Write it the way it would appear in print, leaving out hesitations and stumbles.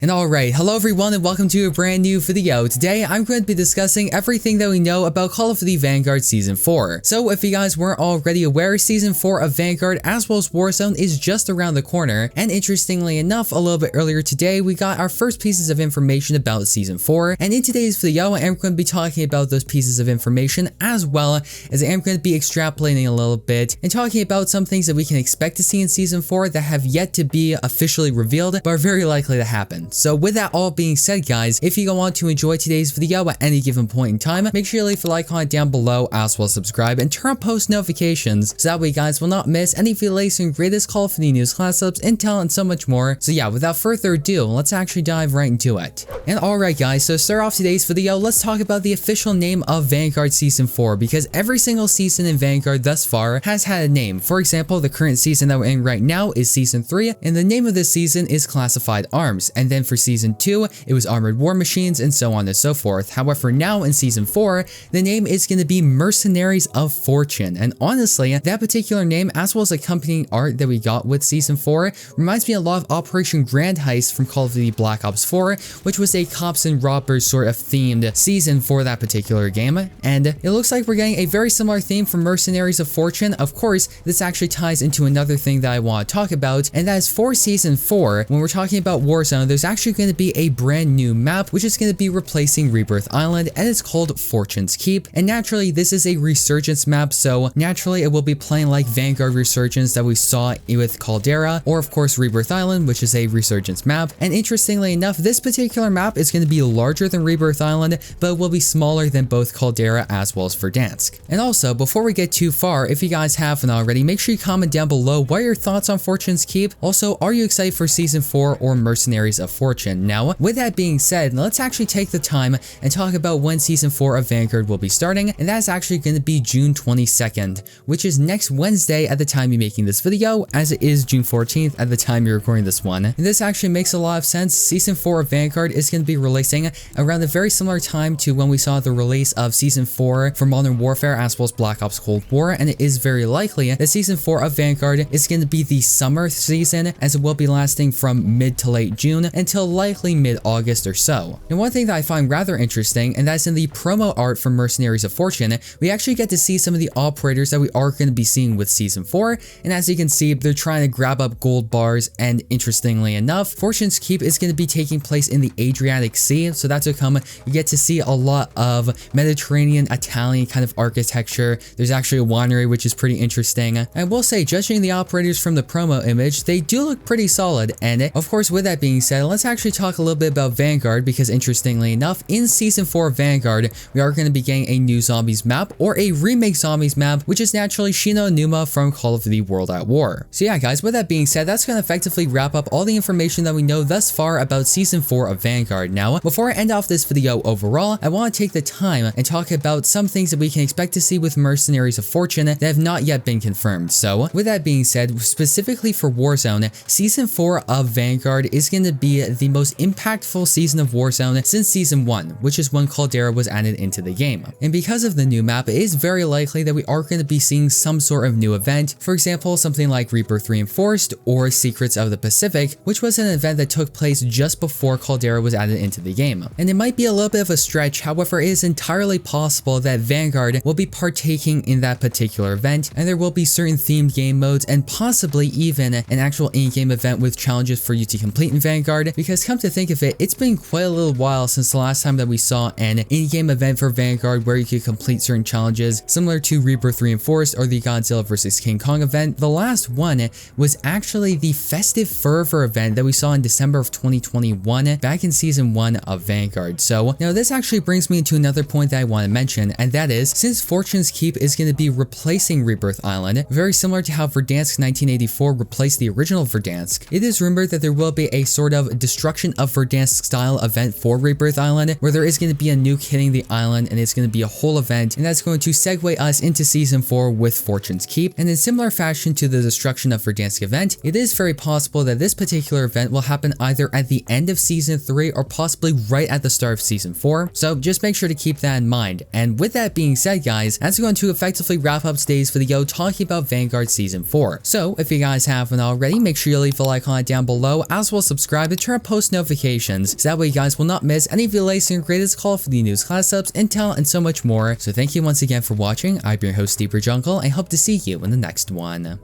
And alright, hello everyone and welcome to a brand new video. Today I'm going to be discussing everything that we know about Call of Duty Vanguard Season 4. So if you guys weren't already aware, Season 4 of Vanguard as well as Warzone is just around the corner, and interestingly enough, a little bit earlier today we got our first pieces of information about Season 4, and in today's video I am going to be talking about those pieces of information as well as I am going to be extrapolating a little bit and talking about some things that we can expect to see in Season 4 that have yet to be officially revealed but are very likely to happen. So with that all being said, guys, if you want to enjoy today's video at any given point in time, make sure you leave a like on it down below, as well as subscribe and turn on post notifications so that way you guys will not miss any of the latest and greatest Call of Duty news, class ups, intel, and so much more. So yeah, without further ado, let's actually dive right into it. And alright guys, so to start off today's video, let's talk about the official name of Vanguard Season 4, because every single season in Vanguard thus far has had a name. For example, the current season that we're in right now is Season 3, and the name of this season is Classified Arms, and then for Season 2, it was Armored War Machines, and so on and so forth. However, now in Season 4, the name is going to be Mercenaries of Fortune, and honestly, that particular name, as well as accompanying art that we got with Season 4, reminds me a lot of Operation Grand Heist from Call of Duty Black Ops 4, which was a cops and robbers sort of themed season for that particular game, and it looks like we're getting a very similar theme from Mercenaries of Fortune. Of course, this actually ties into another thing that I want to talk about, and that is for Season 4, when we're talking about Warzone, there's actually going to be a brand new map which is going to be replacing Rebirth Island, and it's called Fortune's Keep. And naturally, this is a resurgence map, so naturally it will be playing like Vanguard Resurgence that we saw with Caldera, or of course Rebirth Island, which is a resurgence map. And interestingly enough, this particular map is going to be larger than Rebirth Island, but will be smaller than both Caldera as well as Verdansk. And also, before we get too far, if you guys haven't already, make sure you comment down below what are your thoughts on Fortune's Keep. Also, are you excited for Season 4 or Mercenaries of Fortune? Now, with that being said, let's actually take the time and talk about when Season 4 of Vanguard will be starting, and that's actually going to be June 22nd, which is next Wednesday at the time you're making this video, as it is June 14th at the time you're recording this one. And this actually makes a lot of sense. Season 4 of Vanguard is going to be releasing around a very similar time to when we saw the release of Season 4 for Modern Warfare as well as Black Ops Cold War, and it is very likely that Season 4 of Vanguard is going to be the summer season, as it will be lasting from mid to late June until likely mid-August or so. And one thing that I find rather interesting, and that's in the promo art for Mercenaries of Fortune, we actually get to see some of the operators that we are going to be seeing with Season 4, and as you can see, they're trying to grab up gold bars, and interestingly enough, Fortune's Keep is going to be taking place in the Adriatic Sea, so that's to come. You get to see a lot of Mediterranean, Italian kind of architecture. There's actually a winery, which is pretty interesting. I will say, judging the operators from the promo image, they do look pretty solid, and of course, with that being said, let's actually talk a little bit about Vanguard, because interestingly enough, in Season 4 of Vanguard, we are going to be getting a new Zombies map, or a remake Zombies map, which is naturally Shino Numa from Call of Duty World at War. So yeah guys, with that being said, that's going to effectively wrap up all the information that we know thus far about Season 4 of Vanguard. Now, before I end off this video overall, I want to take the time and talk about some things that we can expect to see with Mercenaries of Fortune that have not yet been confirmed. So with that being said, specifically for Warzone, Season 4 of Vanguard is going to be the most impactful season of Warzone since Season 1, which is when Caldera was added into the game. And because of the new map, it is very likely that we are going to be seeing some sort of new event. For example, something like Rebirth Reinforced or Secrets of the Pacific, which was an event that took place just before Caldera was added into the game. And it might be a little bit of a stretch, however, it is entirely possible that Vanguard will be partaking in that particular event, and there will be certain themed game modes and possibly even an actual in-game event with challenges for you to complete in Vanguard, because come to think of it, it's been quite a little while since the last time that we saw an in-game event for Vanguard where you could complete certain challenges similar to Rebirth Reinforced or the Godzilla vs King Kong event. The last one was actually the Festive Fervor event that we saw in December of 2021 back in Season 1 of Vanguard. So now this actually brings me to another point that I want to mention, and that is, since Fortune's Keep is going to be replacing Rebirth Island, very similar to how Verdansk 1984 replaced the original Verdansk, it is rumored that there will be a sort of Destruction of Verdansk style event for Rebirth Island, where there is going to be a nuke hitting the island, and it's going to be a whole event, and that's going to segue us into Season 4 with Fortune's Keep. And in similar fashion to the Destruction of Verdansk event, it is very possible that this particular event will happen either at the end of Season 3 or possibly right at the start of Season 4, so just make sure to keep that in mind. And with that being said guys, that's going to effectively wrap up today's video talking about Vanguard Season 4. So if you guys haven't already, make sure you leave a like on it down below, as well as subscribe to turn turn on post notifications so that way you guys will not miss any of the latest and greatest Call of Duty news, class ups, intel, and so much more. So thank you once again for watching. I'm your host, Deeper Jungle, and hope to see you in the next one.